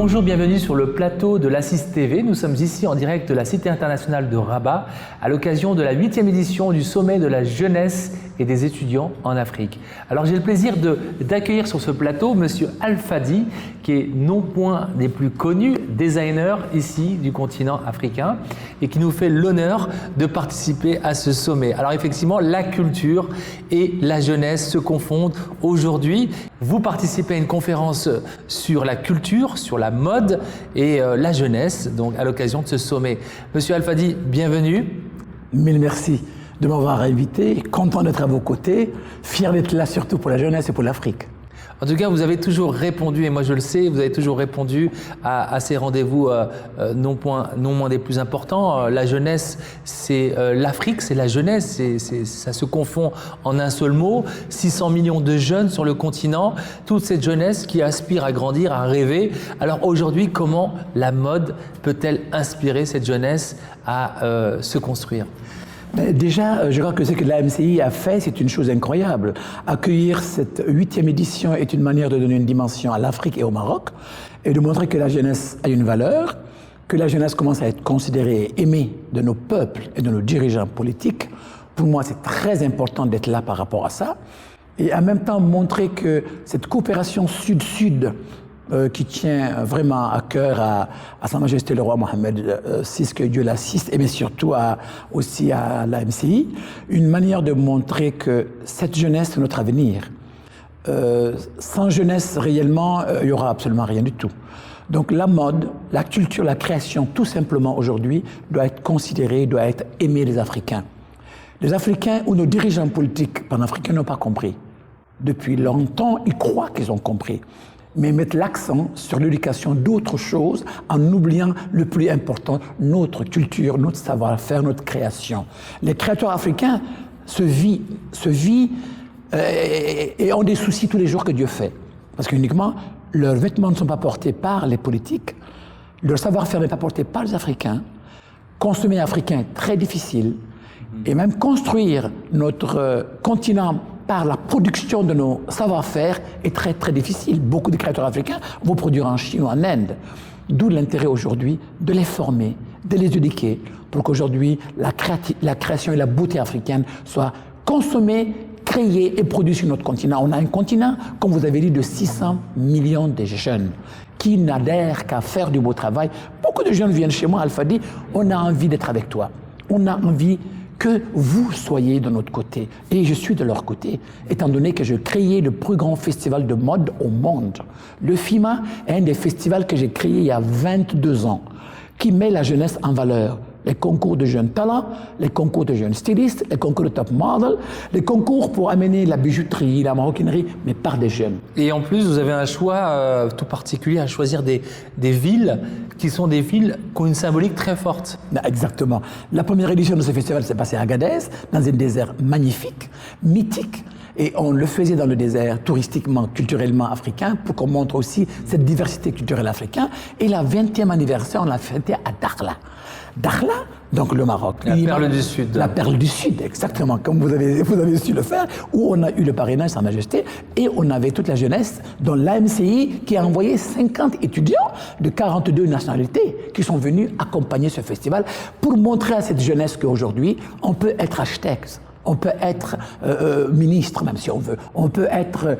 Bonjour, bienvenue sur le plateau de l'Assis TV. Nous sommes ici en direct de la Cité internationale de Rabat à l'occasion de la 8e édition du sommet de la jeunesse et des étudiants en Afrique. Alors j'ai le plaisir d'accueillir sur ce plateau Monsieur Al-Fadi, qui est non point des plus connus designers ici du continent africain et qui nous fait l'honneur de participer à ce sommet. Alors effectivement, la culture et la jeunesse se confondent aujourd'hui. Vous participez à une conférence sur la culture, sur la mode et la jeunesse, donc à l'occasion de ce sommet. Monsieur Al-Fadi, bienvenue. Mille merci de m'avoir invité, content d'être à vos côtés, fier d'être là surtout pour la jeunesse et pour l'Afrique. En tout cas, vous avez toujours répondu, et moi je le sais, vous avez toujours répondu à ces rendez-vous non moins des plus importants. La jeunesse, c'est l'Afrique, c'est la jeunesse, ça se confond en un seul mot. 600 millions de jeunes sur le continent, toute cette jeunesse qui aspire à grandir, à rêver. Alors aujourd'hui, comment la mode peut-elle inspirer cette jeunesse à se construire ? Déjà, je crois que ce que la MCI a fait, c'est une chose incroyable. Accueillir cette 8e édition est une manière de donner une dimension à l'Afrique et au Maroc et de montrer que la jeunesse a une valeur, que la jeunesse commence à être considérée et aimée de nos peuples et de nos dirigeants politiques. Pour moi, c'est très important d'être là par rapport à ça. Et en même temps, montrer que cette coopération sud-sud qui tient vraiment à cœur à Sa Majesté le roi Mohamed VI, que Dieu l'assiste, et mais surtout aussi à la MCI, une manière de montrer que cette jeunesse, c'est notre avenir. Sans jeunesse, réellement, il n'y aura absolument rien du tout. Donc la mode, la culture, la création, tout simplement aujourd'hui, doit être considérée, doit être aimée des Africains. Les Africains ou nos dirigeants politiques panafricains n'ont pas compris. Depuis longtemps, ils croient qu'ils ont compris. Mais mettre l'accent sur l'éducation d'autres choses en oubliant le plus important, notre culture, notre savoir-faire, notre création. Les créateurs africains se vivent et ont des soucis tous les jours que Dieu fait. Parce qu'uniquement, leurs vêtements ne sont pas portés par les politiques, leur savoir-faire n'est pas porté par les Africains. Consommer africain, très difficile. Et même construire notre continent par la production de nos savoir-faire est très très difficile. Beaucoup de créateurs africains vont produire en Chine ou en Inde. D'où l'intérêt aujourd'hui de les former, de les éduquer, pour qu'aujourd'hui la création et la beauté africaine soient consommées, créées et produites sur notre continent. On a un continent, comme vous avez dit, de 600 millions de jeunes qui n'adhèrent qu'à faire du beau travail. Beaucoup de jeunes viennent chez moi, Al-Fadi, on a envie d'être avec toi. On a envie que vous soyez de notre côté. Et je suis de leur côté, étant donné que je créais le plus grand festival de mode au monde. Le FIMA est un des festivals que j'ai créé il y a 22 ans, qui met la jeunesse en valeur. Les concours de jeunes talents, les concours de jeunes stylistes, les concours de top model, les concours pour amener la bijouterie, la maroquinerie, mais par des jeunes. Et en plus, vous avez un choix tout particulier à choisir des villes qui sont des villes qui ont une symbolique très forte. Exactement. La première édition de ce festival s'est passée à Agadez, dans un désert magnifique, mythique. Et on le faisait dans le désert touristiquement, culturellement africain, pour qu'on montre aussi cette diversité culturelle africaine. Et la 20e anniversaire, on l'a fêté à Dakhla. Dakhla, donc le Maroc. La perle du Sud. La perle du Sud, exactement, comme vous avez su le faire, où on a eu le parrainage Sa Majesté, et on avait toute la jeunesse, dont l'AMCI qui a envoyé 50 étudiants de 42 nationalités qui sont venus accompagner ce festival pour montrer à cette jeunesse qu'aujourd'hui, on peut être architecte. On peut être ministre, même si on veut. On peut être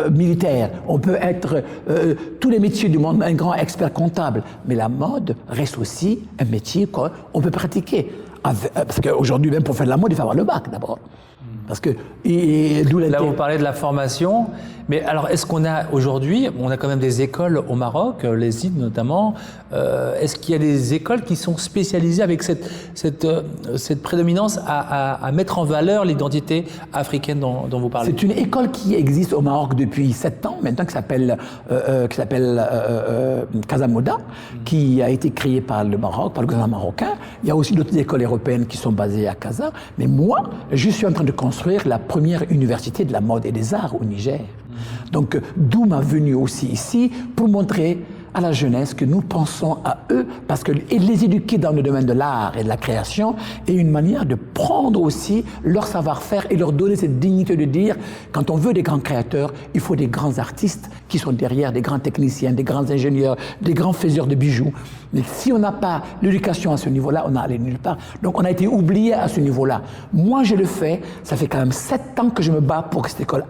militaire. On peut être tous les métiers du monde, un grand expert comptable. Mais la mode reste aussi un métier qu'on peut pratiquer. Parce qu'aujourd'hui, même pour faire de la mode, il faut avoir le bac d'abord. Parce que, là, vous parlez de la formation, mais alors est-ce qu'on a aujourd'hui, on a quand même des écoles au Maroc, les ID notamment, est-ce qu'il y a des écoles qui sont spécialisées avec cette prédominance à mettre en valeur l'identité africaine dont vous parlez? C'est une école qui existe au Maroc depuis 7 ans maintenant, qui s'appelle Casamoda, qui a été créée par le Maroc, par le gouvernement marocain. Il y a aussi d'autres écoles européennes qui sont basées à Casa, mais moi, je suis en train de construire la première université de la mode et des arts au Niger. Donc, d'où ma venue aussi ici, pour montrer à la jeunesse que nous pensons à eux, parce que et les éduquer dans le domaine de l'art et de la création est une manière de prendre aussi leur savoir-faire et leur donner cette dignité de dire, quand on veut des grands créateurs, il faut des grands artistes qui sont derrière, des grands techniciens, des grands ingénieurs, des grands faiseurs de bijoux. Mais si on n'a pas l'éducation à ce niveau-là, on n'allait nulle part. Donc on a été oublié à ce niveau-là. Moi, je le fais, ça fait quand même 7 ans que je me bats pour que cette école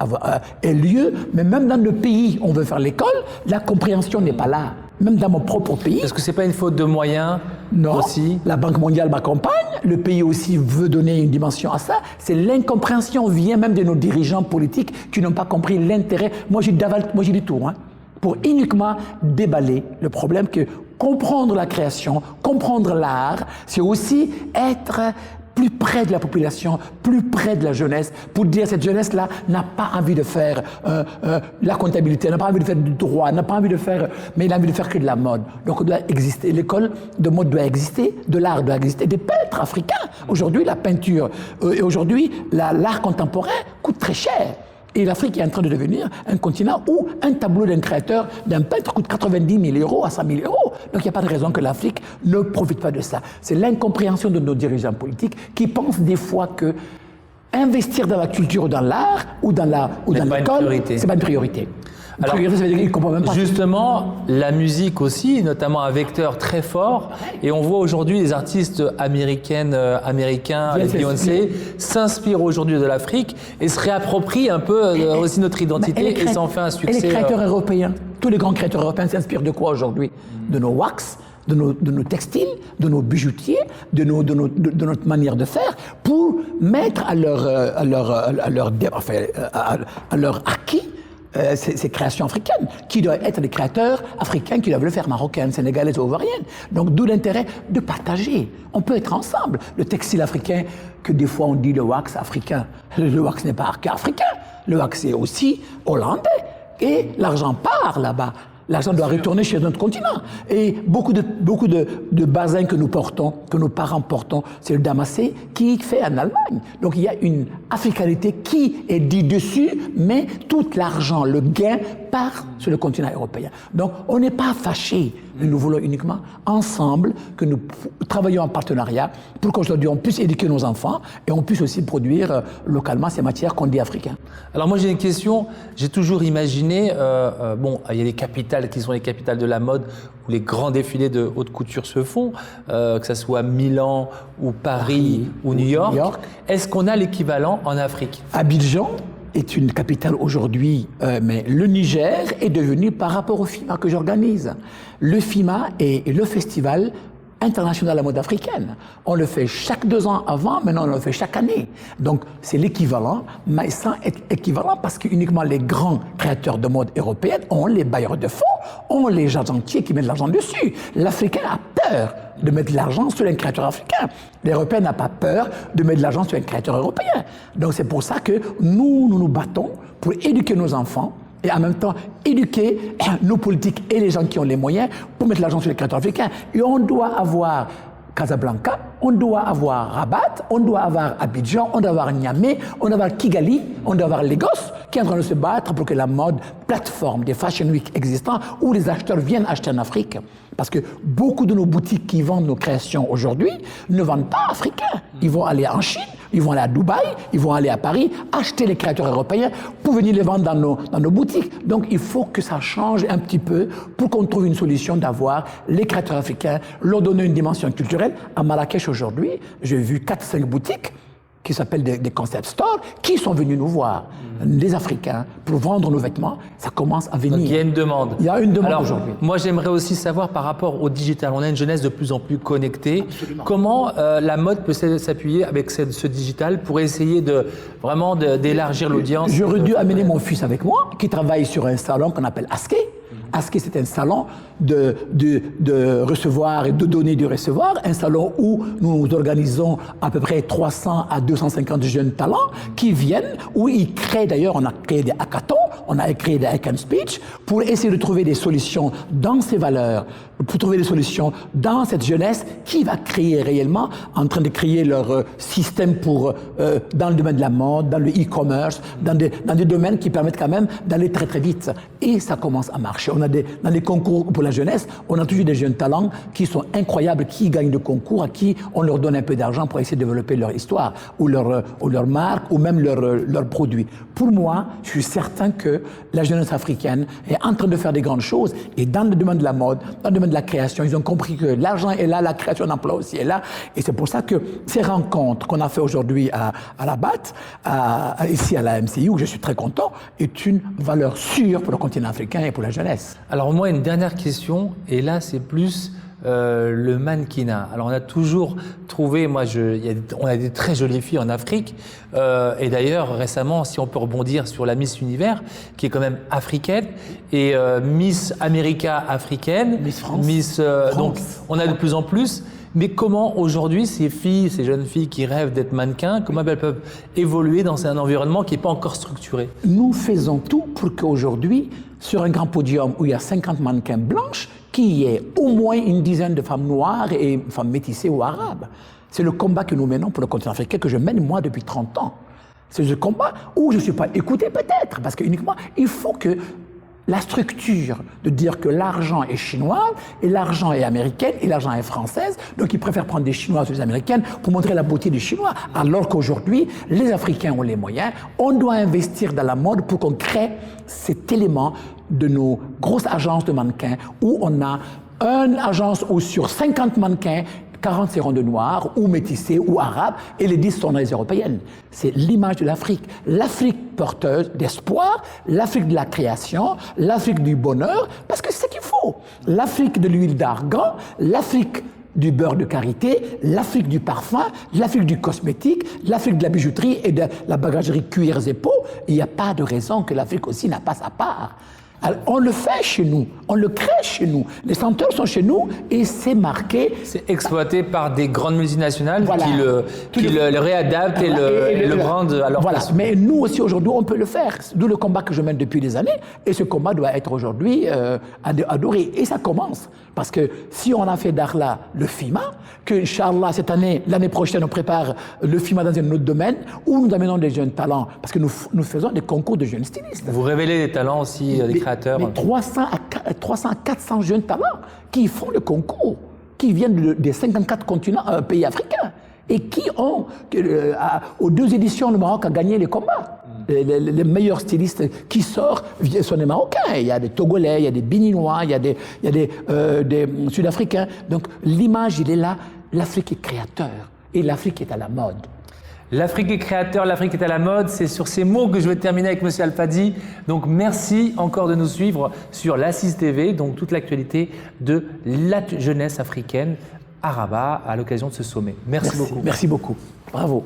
ait lieu, mais même dans le pays où on veut faire l'école, la compréhension n'est pas là. Même dans mon propre pays. Est-ce que c'est pas une faute de moyens aussi? La Banque mondiale m'accompagne, le pays aussi veut donner une dimension à ça. C'est l'incompréhension vient même de nos dirigeants politiques qui n'ont pas compris l'intérêt. Moi, j'ai du tout, pour uniquement déballer le problème que comprendre la création, comprendre l'art, c'est aussi être plus près de la population, plus près de la jeunesse, pour dire cette jeunesse-là n'a pas envie de faire la comptabilité, n'a pas envie de faire du droit, n'a pas envie de faire, mais il a envie de faire que de la mode. Donc on doit exister, l'école de mode doit exister, de l'art doit exister, des peintres africains. Aujourd'hui, la peinture, et aujourd'hui, l'art contemporain coûte très cher. Et l'Afrique est en train de devenir un continent où un tableau d'un créateur, d'un peintre coûte 90 000 euros à 100 000 euros. Donc il n'y a pas de raison que l'Afrique ne profite pas de ça. C'est l'incompréhension de nos dirigeants politiques qui pensent des fois que investir dans la culture ou dans l'art ou dans l'école, c'est pas une priorité. Alors, justement, la musique aussi, notamment un vecteur très fort, et on voit aujourd'hui les artistes américains, avec Beyoncé, s'inspirent aujourd'hui de l'Afrique et se réapproprient un peu aussi notre identité et s'en fait un succès. Et les créateurs européens, tous les grands créateurs européens s'inspirent de quoi aujourd'hui? De nos wax, de nos textiles, de nos bijoutiers, de notre manière de faire, pour mettre à leur acquis ces créations africaines, qui doivent être des créateurs africains qui doivent le faire, marocaines, sénégalaises ou ivoiriennes. Donc d'où l'intérêt de partager. On peut être ensemble. Le textile africain, que des fois on dit le wax africain. Le wax n'est pas qu'africain. Le wax est aussi hollandais. Et l'argent part là-bas. L'argent doit retourner chez notre continent. Et beaucoup de bazins que nous portons, que nos parents portent, c'est le damassé qui est fait en Allemagne. Donc il y a une africanité qui est dit dessus, mais tout l'argent, le gain part sur le continent européen. Donc on n'est pas fâchés. Nous voulons uniquement ensemble que nous travaillons en partenariat pour qu'aujourd'hui on puisse éduquer nos enfants et on puisse aussi produire localement ces matières qu'on dit africaines. Alors moi j'ai une question, j'ai toujours imaginé, il y a les capitales qui sont les capitales de la mode où les grands défilés de haute couture se font, que ce soit Milan ou Paris ou New York. Est-ce qu'on a l'équivalent en Afrique? Abidjan est une capitale aujourd'hui, mais le Niger est devenu par rapport au FIMA que j'organise. Le FIMA est le festival international de la mode africaine. On le fait chaque 2 ans avant, maintenant on le fait chaque année. Donc c'est l'équivalent, mais sans être équivalent parce que uniquement les grands créateurs de mode européenne ont les bailleurs de fonds, ont les argentiers qui mettent de l'argent dessus. L'Africain a peur de mettre de l'argent sur un créateur africain. L'Européen n'a pas peur de mettre de l'argent sur un créateur européen. Donc c'est pour ça que nous battons pour éduquer nos enfants et en même temps éduquer nos politiques et les gens qui ont les moyens pour mettre l'argent sur les créateurs africains. Et on doit avoir Casablanca, on doit avoir Rabat, on doit avoir Abidjan, on doit avoir Niamey, on doit avoir Kigali, on doit avoir Lagos qui est en train de se battre pour que la mode plateforme des Fashion Week existants où les acheteurs viennent acheter en Afrique. Parce que beaucoup de nos boutiques qui vendent nos créations aujourd'hui ne vendent pas africains. Ils vont aller en Chine, ils vont aller à Dubaï, ils vont aller à Paris, acheter les créateurs européens pour venir les vendre dans nos boutiques. Donc il faut que ça change un petit peu pour qu'on trouve une solution d'avoir les créateurs africains, leur donner une dimension culturelle. À Marrakech aujourd'hui, j'ai vu 4-5 boutiques qui s'appellent des concept stores, qui sont venus nous voir, les Africains, pour vendre nos vêtements. Ça commence à venir. Donc il y a une demande. Il y a une demande aujourd'hui. Moi, j'aimerais aussi savoir par rapport au digital. On a une jeunesse de plus en plus connectée. Absolument. Comment la mode peut s'appuyer avec ce digital pour essayer vraiment d'élargir l'audience? J'aurais dû amener mon fils avec moi, qui travaille sur un salon qu'on appelle Aske. Aske, c'est un salon de recevoir et de donner du recevoir, un salon où nous organisons à peu près 300 à 250 jeunes talents qui viennent, où ils créent, d'ailleurs on a créé des hackathons, on a créé des Hack and Speech pour essayer de trouver des solutions dans ces valeurs, pour trouver des solutions dans cette jeunesse qui va créer réellement, en train de créer leur système pour, dans le domaine de la mode, dans le e-commerce, dans des domaines qui permettent quand même d'aller très très vite. Et ça commence à marcher. On a dans les concours pour la jeunesse, on a toujours des jeunes talents qui sont incroyables, qui gagnent de concours, à qui on leur donne un peu d'argent pour essayer de développer leur histoire, ou leur marque, ou même leur produit. Pour moi, je suis certain que la jeunesse africaine est en train de faire des grandes choses, et dans le domaine de la mode, dans le domaine de la création, ils ont compris que l'argent est là, la création d'emplois aussi est là, et c'est pour ça que ces rencontres qu'on a fait aujourd'hui à Rabat, ici à la MCI, où je suis très content, est une valeur sûre pour le continent africain et pour la jeunesse. Alors moi, une dernière question, et là c'est plus le mannequinat. Alors on a toujours trouvé, on a des très jolies filles en Afrique, et d'ailleurs récemment, si on peut rebondir sur la Miss Univers, qui est quand même africaine, et Miss America africaine, Miss France, donc on a de plus en plus. Mais comment aujourd'hui ces filles, ces jeunes filles qui rêvent d'être mannequins, comment elles peuvent évoluer dans un environnement qui n'est pas encore structuré? Nous faisons tout pour qu'aujourd'hui, sur un grand podium où il y a 50 mannequins blanches, qu'il y ait au moins une dizaine de femmes noires et femmes métissées ou arabes. C'est le combat que nous menons pour le continent africain, que je mène moi depuis 30 ans. C'est ce combat où je ne suis pas écouté peut-être, parce que uniquement, il faut que la structure de dire que l'argent est chinois et l'argent est américain et l'argent est française, donc ils préfèrent prendre des Chinois sur les Américaines pour montrer la beauté des Chinois, alors qu'aujourd'hui, les Africains ont les moyens, on doit investir dans la mode pour qu'on crée cet élément de nos grosses agences de mannequins où on a une agence où sur 50 mannequins, 40 seront de noirs, ou métissés, ou arabes, et les 10 sont les européennes. C'est l'image de l'Afrique. L'Afrique porteuse d'espoir, l'Afrique de la création, l'Afrique du bonheur, parce que c'est ce qu'il faut. L'Afrique de l'huile d'argan, l'Afrique du beurre de karité, l'Afrique du parfum, l'Afrique du cosmétique, l'Afrique de la bijouterie et de la bagagerie cuirs et peaux. Il n'y a pas de raison que l'Afrique aussi n'a pas sa part. Alors, on le fait chez nous, on le crée chez nous. Les senteurs sont chez nous et c'est marqué. C'est exploité par des grandes multinationales qui le réadaptent et le brandent à leur façon. Mais nous aussi aujourd'hui, on peut le faire. D'où le combat que je mène depuis des années. Et ce combat doit être aujourd'hui adoré. Et ça commence. Parce que si on a fait Darla le FIMA, que Inch'Allah, cette année, l'année prochaine, on prépare le FIMA dans un autre domaine où nous amenons des jeunes talents. Parce que nous faisons des concours de jeunes stylistes. Vous révélez des talents aussi, des créateurs. Mais 300 à 400 jeunes talents qui font le concours, qui viennent des 54 pays africains et qui ont, aux 2 éditions, le Maroc a gagné les combats. Les meilleurs stylistes qui sortent sont des Marocains. Il y a des Togolais, il y a des Béninois, il y a des Sud-Africains. Donc l'image, il est là. L'Afrique est créateur et l'Afrique est à la mode. L'Afrique est créateur, l'Afrique est à la mode. C'est sur ces mots que je vais terminer avec M. Al-Fadi. Donc merci encore de nous suivre sur l'Assise TV, donc toute l'actualité de la jeunesse africaine à Rabat à l'occasion de ce sommet. Merci beaucoup. Merci beaucoup. Bravo.